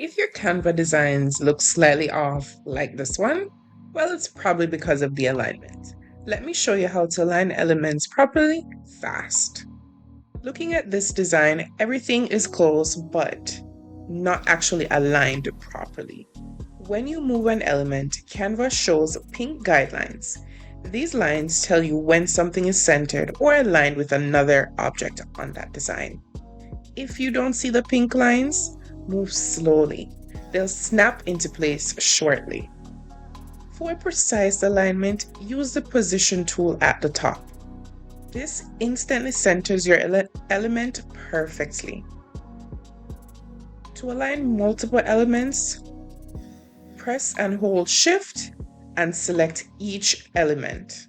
If your Canva designs look slightly off like this one, well, it's probably because of the alignment. Let me show you how to align elements properly fast. Looking at this design, everything is close but not actually aligned properly. When you move an element, Canva shows pink guidelines. These lines tell you when something is centered or aligned with another object on that design. If you don't see the pink lines, move slowly. They'll snap into place shortly. For precise alignment, use the position tool at the top. This instantly centers your element perfectly. To align multiple elements, press and hold Shift and select each element.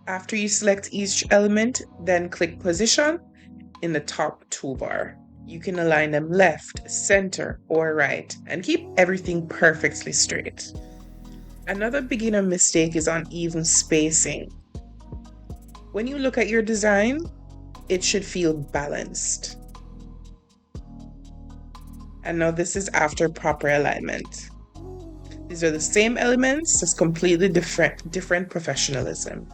After you select each element, then click Position in the top toolbar. You can align them left, center, or right, and keep everything perfectly straight. Another beginner mistake is uneven spacing. When you look at your design, it should feel balanced. And now this is after proper alignment. These are the same elements, just completely different professionalism.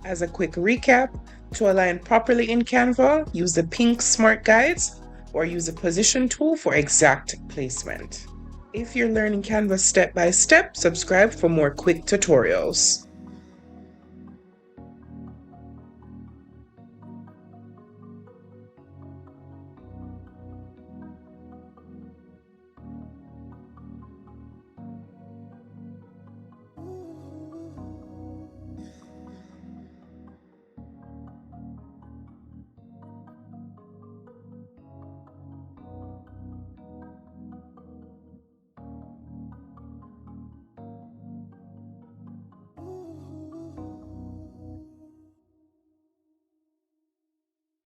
As a quick recap, to align properly in Canva, use the pink smart guides or use the position tool for exact placement. If you're learning Canva step by step, subscribe for more quick tutorials.